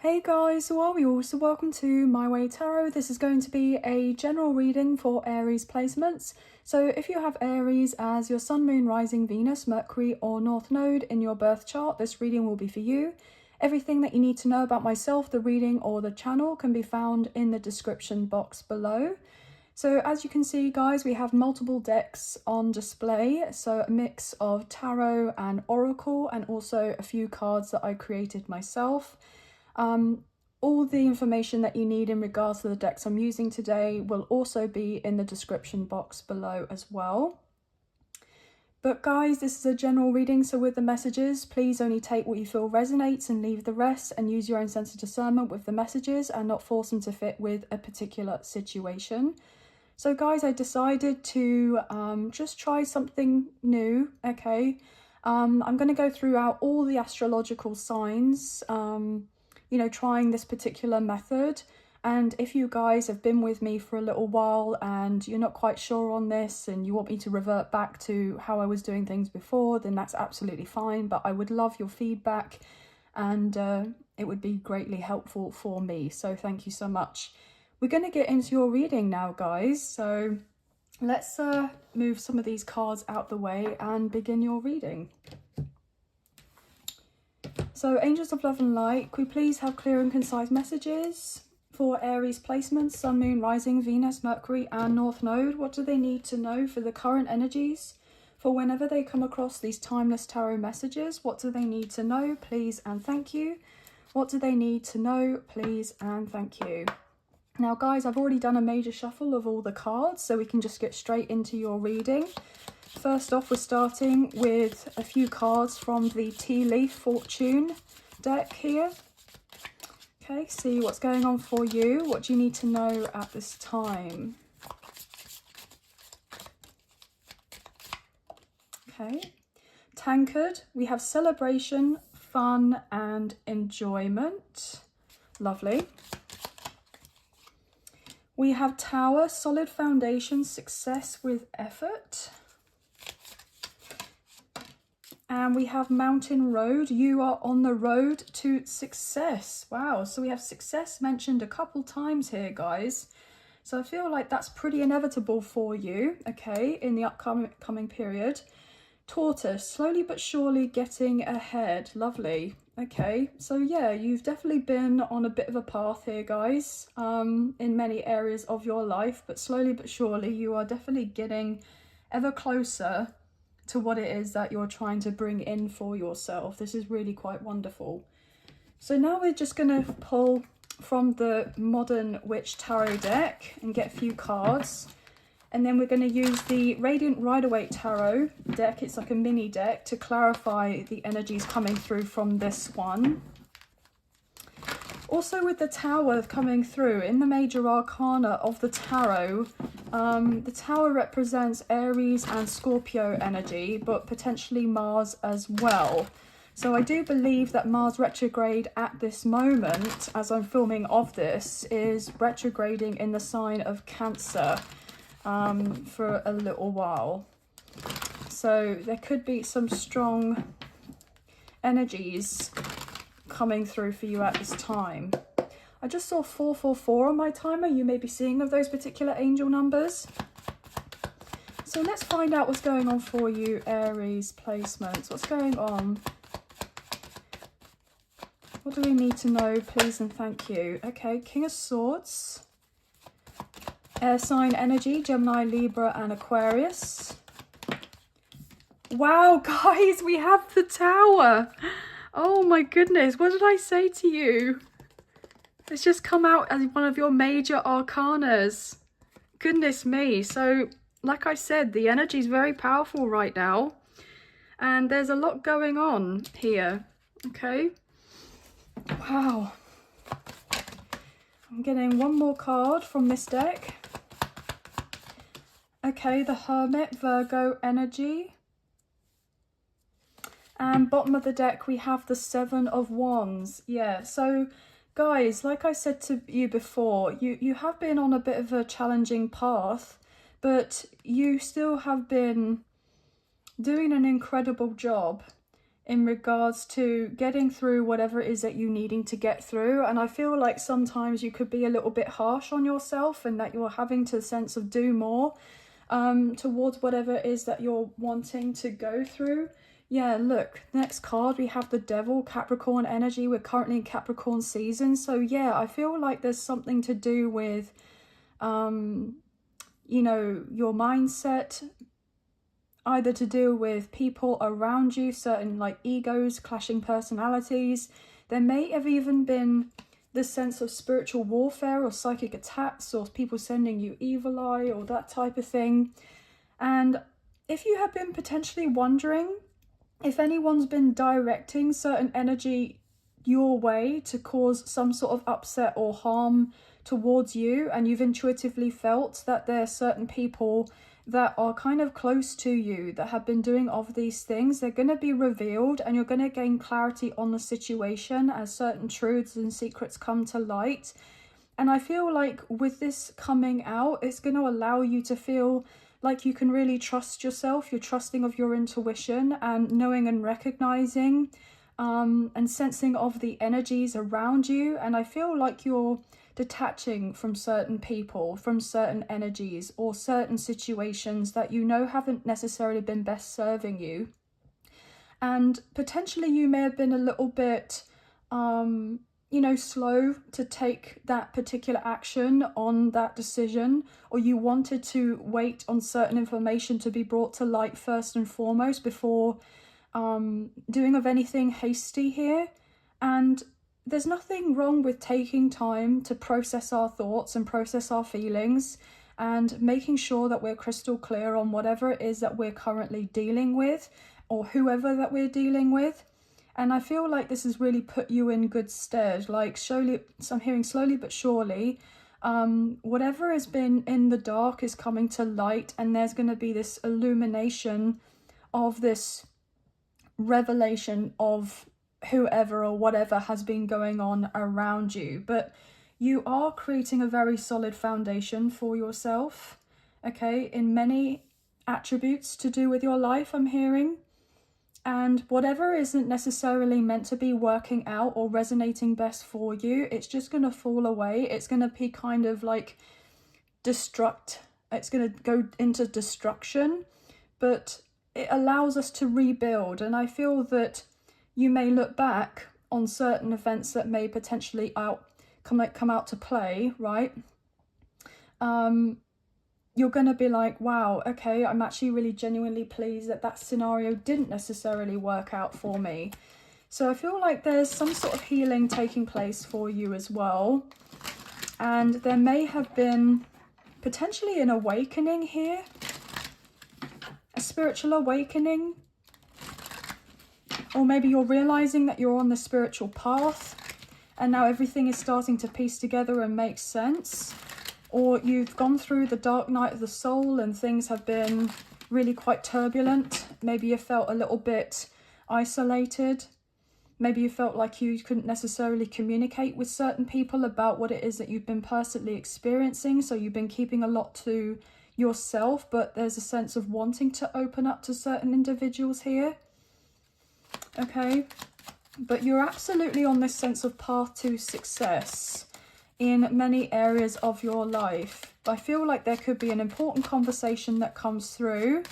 Hey guys, how are we all? So welcome to My Way Tarot. This is going to be a general reading for Aries placements. So if you have Aries as your Sun, Moon, Rising, Venus, Mercury or North Node in your birth chart, this reading will be for you. Everything that you need to know about myself, the reading or the channel can be found in the description box below. So as you can see guys, we have multiple decks on display. So a mix of tarot and oracle and also a few cards that I created myself. All the information that you need in regards to the decks I'm using today will also be in the description box below as well. But guys, this is a general reading, so with the messages, please only take what you feel resonates and leave the rest, and use your own sense of discernment with the messages and not force them to fit with a particular situation. So guys, I decided to just try something new, okay? I'm going to go throughout all the astrological signs, you know, trying this particular method. And if you guys have been with me for a little while and you're not quite sure on this and you want me to revert back to how I was doing things before, then that's absolutely fine. But I would love your feedback and it would be greatly helpful for me. So thank you so much. We're going to get into your reading now, guys. So let's move some of these cards out the way and begin your reading. So Angels of Love and Light, could we please have clear and concise messages for Aries placements, Sun, Moon, Rising, Venus, Mercury and North Node? What do they need to know for the current energies? For whenever they come across these timeless tarot messages, what do they need to know, please and thank you? What do they need to know, please and thank you? Now guys, I've already done a major shuffle of all the cards, so we can just get straight into your reading. First off, we're starting with a few cards from the Tea Leaf Fortune deck here. Okay, see what's going on for you. What do you need to know at this time? Okay, Tankard, we have celebration, fun and enjoyment. Lovely. We have Tower, solid foundation, success with effort. And we have Mountain Road, you are on the road to success. Wow, so we have success mentioned a couple times here, guys. So I feel like that's pretty inevitable for you, okay, in the upcoming period. Tortoise, slowly but surely getting ahead. Lovely. Okay, so yeah, you've definitely been on a bit of a path here, guys, in many areas of your life, but slowly but surely you are definitely getting ever closer to what it is that you're trying to bring in for yourself. This is really quite wonderful. So now we're just going to pull from the Modern Witch Tarot deck and get a few cards. And then we're going to use the Radiant Rider-Waite Tarot deck. It's like a mini deck to clarify the energies coming through from this one. Also with the Tower coming through, in the major arcana of the Tarot, the Tower represents Aries and Scorpio energy, but potentially Mars as well. So I do believe that Mars retrograde at this moment, as I'm filming of this, is retrograding in the sign of Cancer for a little while. So there could be some strong energies coming through for you at this time. I just saw 444 on my timer. You may be seeing of those particular angel numbers. So let's find out what's going on for you, Aries placements. What's going on? What do we need to know, please and thank you? Okay, King of Swords. Air sign energy, Gemini, Libra and Aquarius. Wow, guys, we have the Tower. Oh my goodness, what did I say to you? It's just come out as one of your major arcanas. Goodness me. So, like I said, the energy is very powerful right now. And there's a lot going on here. Okay. Wow. I'm getting one more card from this deck. Okay, the Hermit, Virgo energy. And bottom of the deck, we have the Seven of Wands. Yeah, so guys, like I said to you before, you have been on a bit of a challenging path, but you still have been doing an incredible job in regards to getting through whatever it is that you're needing to get through. And I feel like sometimes you could be a little bit harsh on yourself, and that you're having to sense of do more towards whatever it is that you're wanting to go through. Yeah, look, next card we have the Devil, Capricorn energy. We're currently in Capricorn season. So yeah, I feel like there's something to do with, you know, your mindset, either to do with people around you, certain like egos, clashing personalities. There may have even been this sense of spiritual warfare or psychic attacks, or people sending you evil eye or that type of thing. And if you have been potentially wondering if anyone's been directing certain energy your way to cause some sort of upset or harm towards you, and you've intuitively felt that there are certain people that are kind of close to you that have been doing of these things, they're going to be revealed, and you're going to gain clarity on the situation as certain truths and secrets come to light. And I feel like with this coming out, it's going to allow you to feel like you can really trust yourself. You're trusting of your intuition and knowing and recognizing and sensing of the energies around you. And I feel like you're detaching from certain people, from certain energies or certain situations that you know haven't necessarily been best serving you. And potentially you may have been a little bit, you know, slow to take that particular action on that decision, or you wanted to wait on certain information to be brought to light first and foremost before doing of anything hasty here. And there's nothing wrong with taking time to process our thoughts and process our feelings, and making sure that we're crystal clear on whatever it is that we're currently dealing with, or whoever that we're dealing with. And I feel like this has really put you in good stead. Like slowly, so I'm hearing slowly but surely, whatever has been in the dark is coming to light, and there's going to be this illumination of this revelation of whoever or whatever has been going on around you. But you are creating a very solid foundation for yourself, okay, in many attributes to do with your life, I'm hearing. And whatever isn't necessarily meant to be working out or resonating best for you, it's just going to fall away. It's going to be kind of like it's going to go into destruction, but it allows us to rebuild. And I feel that you may look back on certain events that may potentially come out to play, right? You're going to be like, wow, okay, I'm actually really genuinely pleased that that scenario didn't necessarily work out for me. So I feel like there's some sort of healing taking place for you as well. And there may have been potentially an awakening here, a spiritual awakening. Or maybe you're realizing that you're on the spiritual path and now everything is starting to piece together and make sense. Or you've gone through the dark night of the soul and things have been really quite turbulent. Maybe you felt a little bit isolated. Maybe you felt like you couldn't necessarily communicate with certain people about what it is that you've been personally experiencing. So you've been keeping a lot to yourself, but there's a sense of wanting to open up to certain individuals here. Okay, but you're absolutely on this sense of path to success in many areas of your life. I feel like there could be an important conversation that comes through,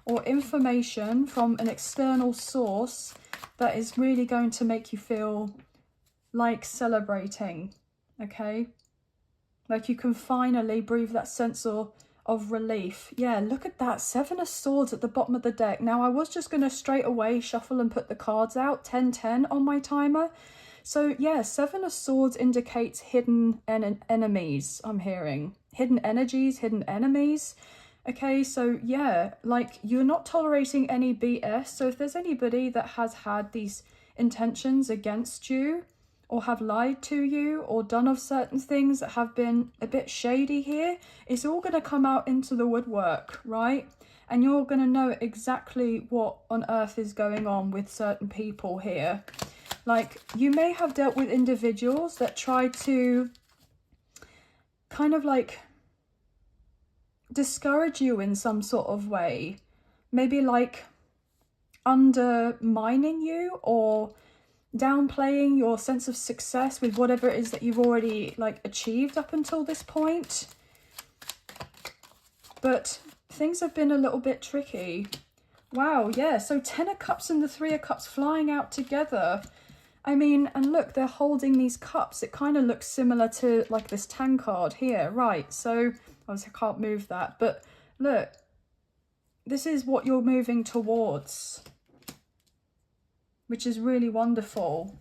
or information from an external source that is really going to make you feel like celebrating, okay? Like you can finally breathe that sense of relief. Yeah, look at that, 7 of Swords at the bottom of the deck. Now, I was just going to straight away shuffle and put the cards out, 10-10 on my timer. So yeah, 7 of Swords indicates hidden enemies, I'm hearing. Hidden energies, hidden enemies. Okay, so yeah, like you're not tolerating any BS. So if there's anybody that has had these intentions against you, or have lied to you, or done of certain things that have been a bit shady here, it's all going to come out into the woodwork, right? And you're going to know exactly what on earth is going on with certain people here. Like, you may have dealt with individuals that try to kind of like discourage you in some sort of way. Maybe like undermining you or downplaying your sense of success with whatever it is that you've already like achieved up until this point. But things have been a little bit tricky. Wow, yeah, so 10 of Cups and the 3 of Cups flying out together. I mean, and look, they're holding these cups. It kind of looks similar to like this 10 card here, right? So obviously I can't move that, but look, this is what you're moving towards, which is really wonderful.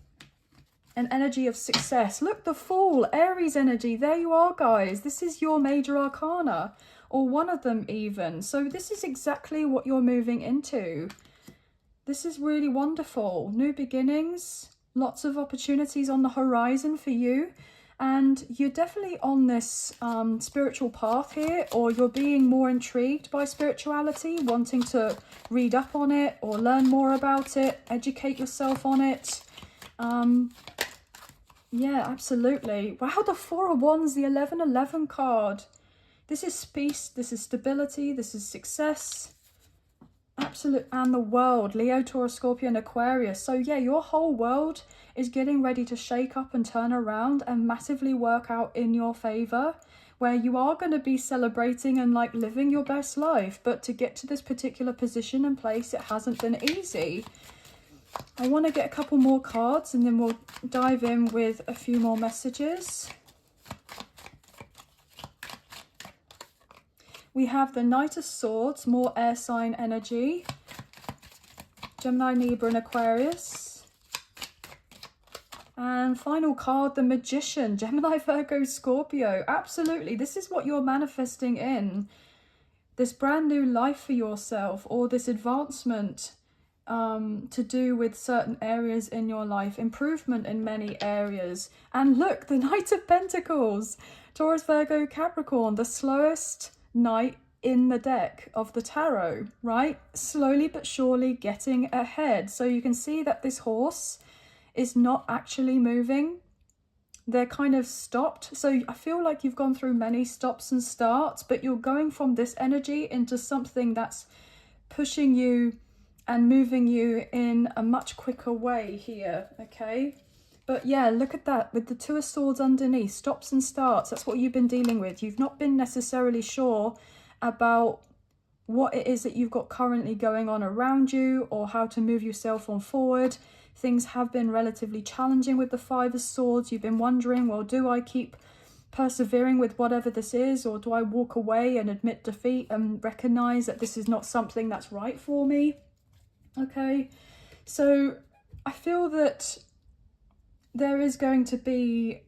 An energy of success. Look, the Fool, Aries energy. There you are, guys. This is your major arcana, or one of them even. So this is exactly what you're moving into. This is really wonderful. New beginnings. Lots of opportunities on the horizon for you, and you're definitely on this spiritual path here, or you're being more intrigued by spirituality, wanting to read up on it or learn more about it, educate yourself on it. Yeah, absolutely. Wow, the 4 of Wands, the 11-11 card. This is peace, this is stability, this is success. Absolute, and the World, Leo, Taurus, Scorpio and Aquarius. So yeah, your whole world is getting ready to shake up and turn around and massively work out in your favor, where you are going to be celebrating and like living your best life. But to get to this particular position and place, it hasn't been easy. I want to get a couple more cards and then we'll dive in with a few more messages. We have the Knight of Swords, more air sign energy. Gemini, Libra and Aquarius. And final card, the Magician, Gemini, Virgo, Scorpio. Absolutely, this is what you're manifesting in. This brand new life for yourself, or this advancement to do with certain areas in your life. Improvement in many areas. And look, the Knight of Pentacles. Taurus, Virgo, Capricorn, the slowest knight in the deck of the tarot, right? Slowly but surely getting ahead. So you can see that this horse is not actually moving. They're kind of stopped. So I feel like you've gone through many stops and starts, but you're going from this energy into something that's pushing you and moving you in a much quicker way here, okay? But yeah, look at that, with the 2 of Swords underneath, stops and starts. That's what you've been dealing with. You've not been necessarily sure about what it is that you've got currently going on around you, or how to move yourself on forward. Things have been relatively challenging with the 5 of Swords. You've been wondering, well, do I keep persevering with whatever this is, or do I walk away and admit defeat and recognize that this is not something that's right for me? Okay, so I feel that there is going to be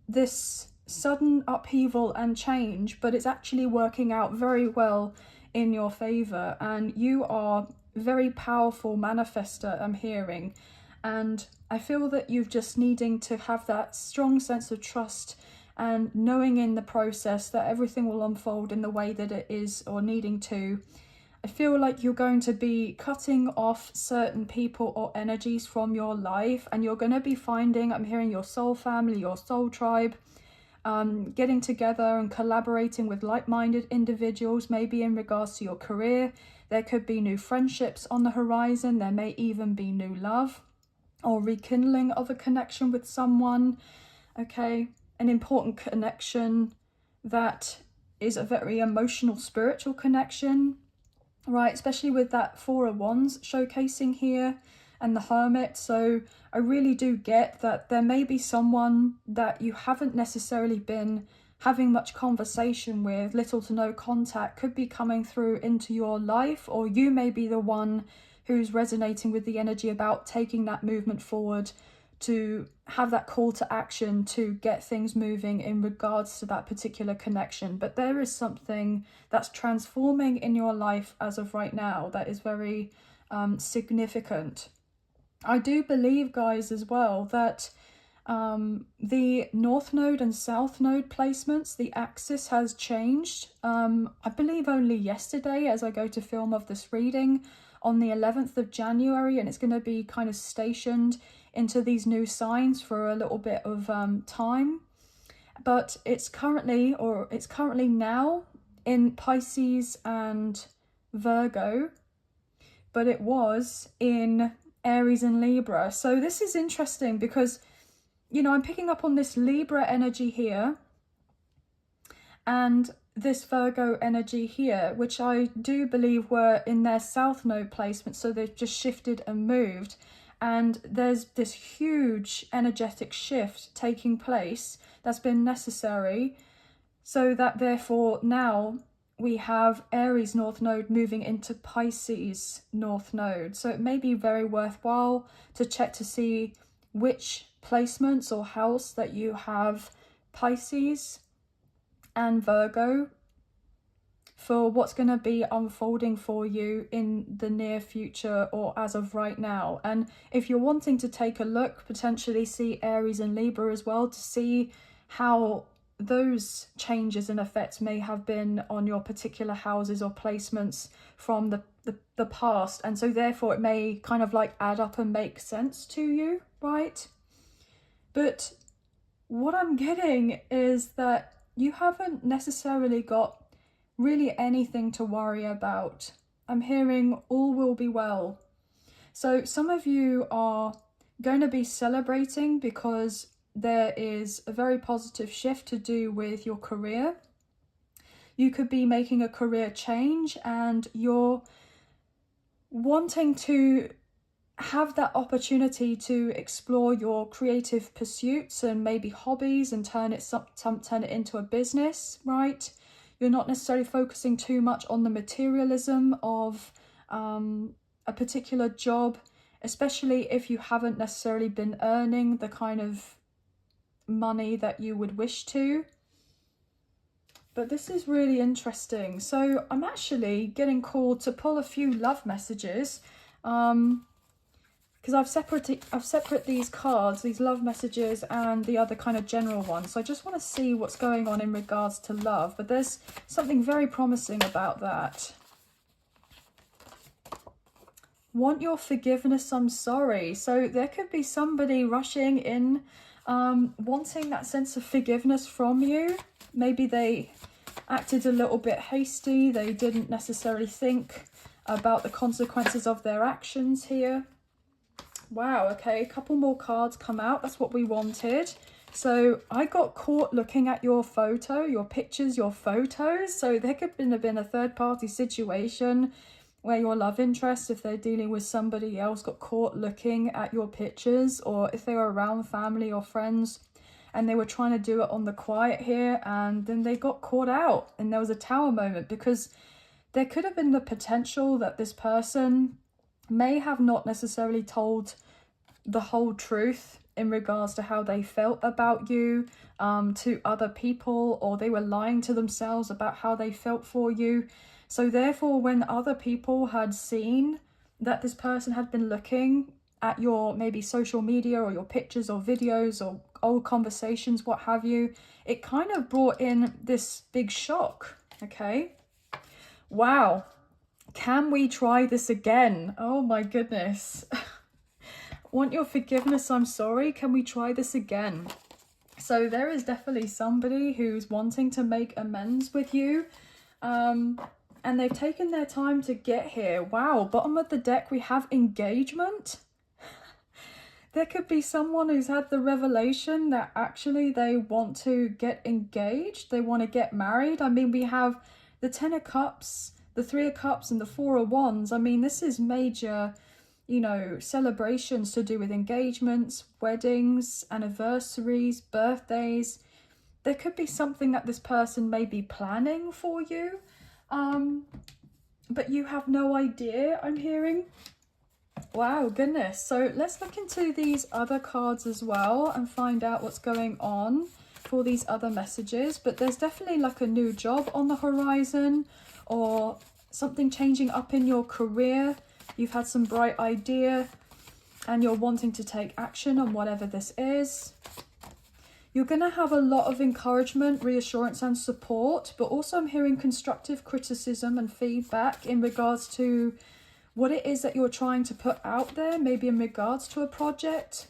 this sudden upheaval and change, but it's actually working out very well in your favor, and you are very powerful manifester, I'm hearing. And I feel that you've just needing to have that strong sense of trust and knowing in the process that everything will unfold in the way that it is, or needing to. I feel like you're going to be cutting off certain people or energies from your life, and you're going to be finding, I'm hearing, your soul family, your soul tribe, getting together and collaborating with like-minded individuals, maybe in regards to your career. There could be new friendships on the horizon. There may even be new love or rekindling of a connection with someone, okay? An important connection that is a very emotional, spiritual connection, right? Especially with that 4 of Wands showcasing here and the Hermit. So I really do get that there may be someone that you haven't necessarily been having much conversation with, little to no contact, could be coming through into your life, or you may be the one who's resonating with the energy about taking that movement forward, to have that call to action to get things moving in regards to that particular connection. But there is something that's transforming in your life as of right now that is very significant. I do believe, guys, as well, that the North Node and South Node placements, the axis has changed. I believe only yesterday, as I go to film of this reading on the 11th of January, and it's going to be kind of stationed into these new signs for a little bit of time. But it's currently now in Pisces and Virgo. but it was in Aries and Libra. So this is interesting because, you know, I'm picking up on this Libra energy here and this Virgo energy here, which I do believe were in their South Node placement. So they've just shifted and moved. And there's this huge energetic shift taking place that's been necessary. So that therefore now we have Aries North Node moving into Pisces North Node. So it may be very worthwhile to check to see which placements or house that you have Pisces and Virgo for what's going to be unfolding for you in the near future or as of right now. And if you're wanting to take a look, potentially see Aries and Libra as well to see how those changes and effects may have been on your particular houses or placements from the past. And so therefore it may kind of like add up and make sense to you, right? But what I'm getting is that you haven't necessarily got really anything to worry about. I'm hearing all will be well. So some of you are going to be celebrating because there is a very positive shift to do with your career. You could be making a career change and you're wanting to have that opportunity to explore your creative pursuits and maybe hobbies and turn it into a business, right? You're not necessarily focusing too much on the materialism of a particular job, especially if you haven't necessarily been earning the kind of money that you would wish to. But this is really interesting. So I'm actually getting called to pull a few love messages because I've separate these cards, these love messages and the other kind of general ones. So I just want to see what's going on in regards to love, but there's something very promising about that. Want your forgiveness, I'm sorry. So there could be somebody rushing in, wanting that sense of forgiveness from you. Maybe they acted a little bit hasty. They didn't necessarily think about the consequences of their actions here. Wow, okay, a couple more cards come out. That's what we wanted. So I got caught looking at your photo, your pictures, your photos. So there could have been a third-party situation where your love interest, if they're dealing with somebody else, got caught looking at your pictures, or if they were around family or friends and they were trying to do it on the quiet here and then they got caught out and there was a tower moment, because there could have been the potential that this person may have not necessarily told the whole truth in regards to how they felt about you to other people, or they were lying to themselves about how they felt for you. So therefore, when other people had seen that this person had been looking at your maybe social media or your pictures or videos or old conversations, what have you, it kind of brought in this big shock. Okay. Wow. Can we try this again? Oh my goodness. Want your forgiveness, I'm sorry. Can we try this again? So there is definitely somebody who's wanting to make amends with you. And they've taken their time to get here. Wow, bottom of the deck, we have engagement. There could be someone who's had the revelation that actually they want to get engaged. They want to get married. I mean, we have the 10 of Cups, the 3 of Cups and the 4 of Wands. I mean, this is major, you know, celebrations to do with engagements, weddings, anniversaries, birthdays. There could be something that this person may be planning for you. But you have no idea, I'm hearing. Wow, goodness. So let's look into these other cards as well and find out what's going on for these other messages. But there's definitely like a new job on the horizon, or something changing up in your career. You've had some bright idea and you're wanting to take action on whatever this is. You're going to have a lot of encouragement, reassurance and support, but also I'm hearing constructive criticism and feedback in regards to what it is that you're trying to put out there, maybe in regards to a project.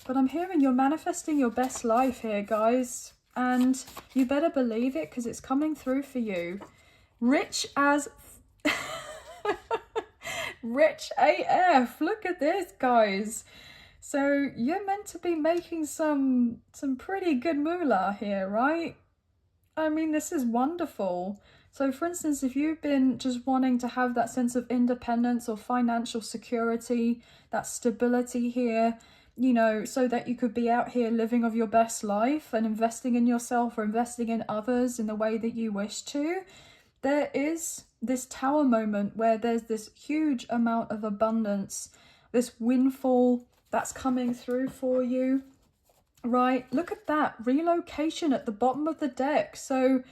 But I'm hearing you're manifesting your best life here, guys, and you better believe it because it's coming through for you. Rich as... Rich AF. Look at this, guys. So you're meant to be making some pretty good moolah here, right? I mean, this is wonderful. So for instance, if you've been just wanting to have that sense of independence or financial security, that stability here, you know, so that you could be out here living of your best life and investing in yourself or investing in others in the way that you wish to, there is this tower moment where there's this huge amount of abundance, this windfall that's coming through for you, right? Look at that relocation at the bottom of the deck. So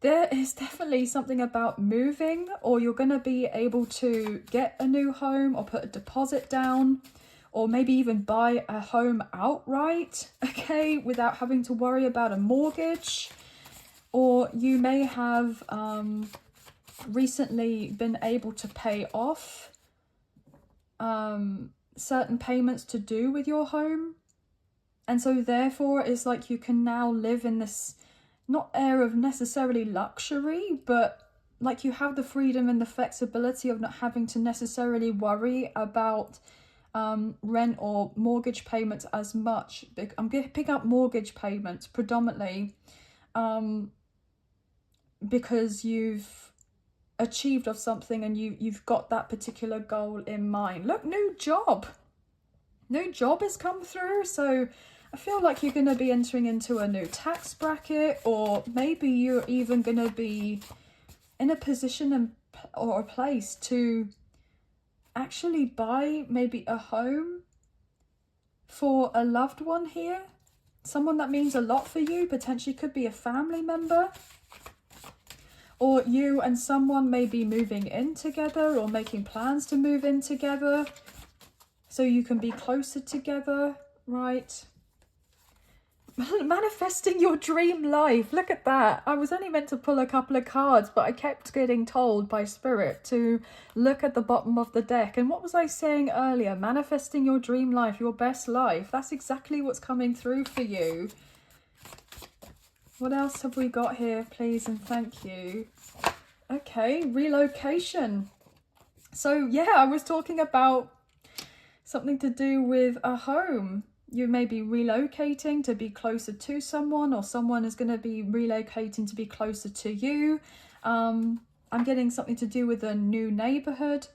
there is definitely something about moving, or you're going to be able to get a new home or put a deposit down, or maybe even buy a home outright, okay, without having to worry about a mortgage. Or you may have recently been able to pay off certain payments to do with your home. And so therefore it's like you can now live in this, not air of necessarily luxury, but like you have the freedom and the flexibility of not having to necessarily worry about rent or mortgage payments as much. I'm going to pick up mortgage payments predominantly because you've achieved of something and you've got that particular goal in mind. Look, new job has come through. So I feel like you're going to be entering into a new tax bracket, or maybe you're even going to be in a position or a place to actually buy maybe a home for a loved one here. Someone that means a lot for you, potentially could be a family member. Or you and someone may be moving in together or making plans to move in together so you can be closer together, right? Manifesting your dream life. Look at that. I was only meant to pull a couple of cards, but I kept getting told by Spirit to look at the bottom of the deck. And what was I saying earlier? Manifesting your dream life, your best life. That's exactly what's coming through for you. What else have we got here, please and thank you? Okay, relocation. So yeah, I was talking about something to do with a home. You may be relocating to be closer to someone, or someone is going to be relocating to be closer to you. I'm getting something to do with a new neighborhood.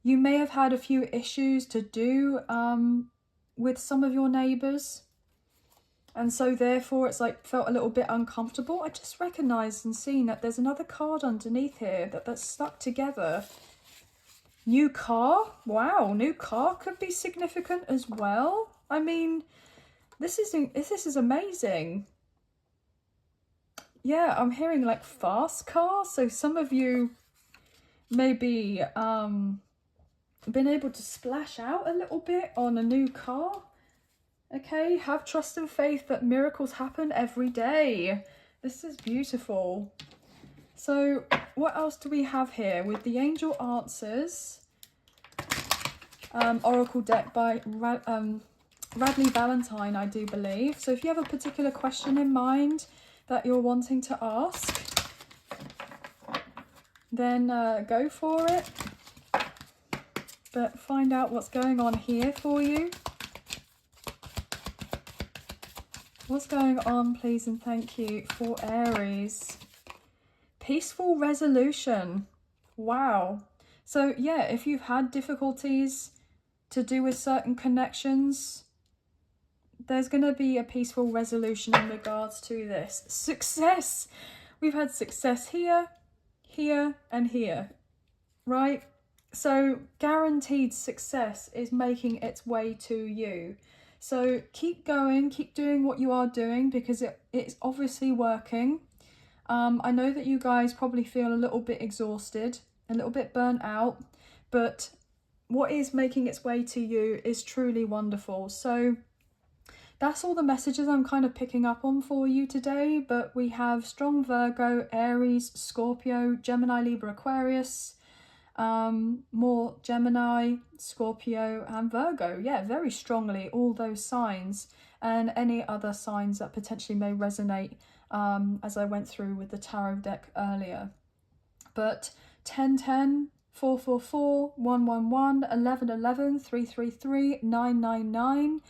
You may have had a few issues to do with some of your neighbors. And so therefore it's like felt a little bit uncomfortable. I just recognized and seen that there's another card underneath here that's stuck together. New car. Wow, new car could be significant as well. I mean, this is amazing. Yeah, I'm hearing like fast car. So some of you maybe been able to splash out a little bit on a new car. Okay, have trust and faith that miracles happen every day. This is beautiful. So what else do we have here with the angel answers? Oracle deck by Radley Valentine, I do believe. So if you have a particular question in mind that you're wanting to ask, then go for it. But find out what's going on here for you. What's going on, please and thank you, for Aries? Peaceful resolution. Wow. So yeah, if you've had difficulties to do with certain connections, there's going to be a peaceful resolution in regards to this. Success. We've had success here, here, and here, right? So guaranteed success is making its way to you. So keep going, keep doing what you are doing, because it's obviously working. I know that you guys probably feel a little bit exhausted, a little bit burnt out, but what is making its way to you is truly wonderful. So that's all the messages I'm kind of picking up on for you today. But we have strong Virgo, Aries, Scorpio, Gemini, Libra, Aquarius, more Gemini, Scorpio and Virgo. Yeah, very strongly all those signs, and any other signs that potentially may resonate as I went through with the tarot deck earlier. But 1010 444 111 1111 333 999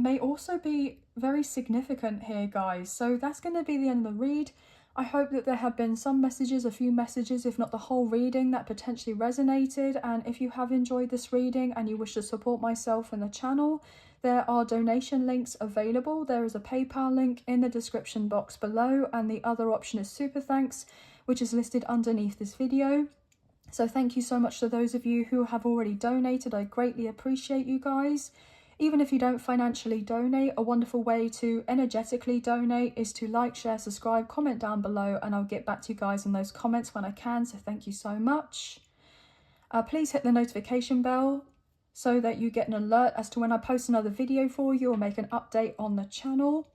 may also be very significant here, guys. So that's going to be the end of the read. I hope that there have been some messages, a few messages, if not the whole reading, that potentially resonated. And if you have enjoyed this reading and you wish to support myself and the channel, there are donation links available. There is a PayPal link in the description box below, and the other option is Super Thanks, which is listed underneath this video. So thank you so much to those of you who have already donated. I greatly appreciate you guys. Even if you don't financially donate, a wonderful way to energetically donate is to like, share, subscribe, comment down below, and I'll get back to you guys in those comments when I can. So thank you so much. Please hit the notification bell so that you get an alert as to when I post another video for you or make an update on the channel,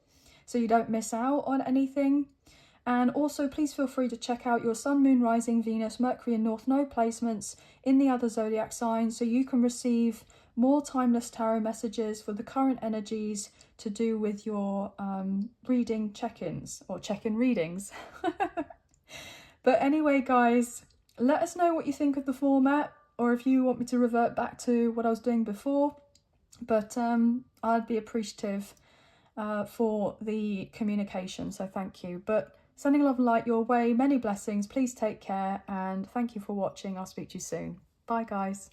so you don't miss out on anything. And also please feel free to check out your Sun, Moon, Rising, Venus, Mercury and North Node placements in the other zodiac signs, so you can receive more timeless tarot messages for the current energies to do with your reading check-ins or check-in readings. But anyway, guys, let us know what you think of the format, or if you want me to revert back to what I was doing before. But I'd be appreciative for the communication, so thank you. But sending love and light your way, many blessings, please take care, and thank you for watching. I'll speak to you soon. Bye, guys.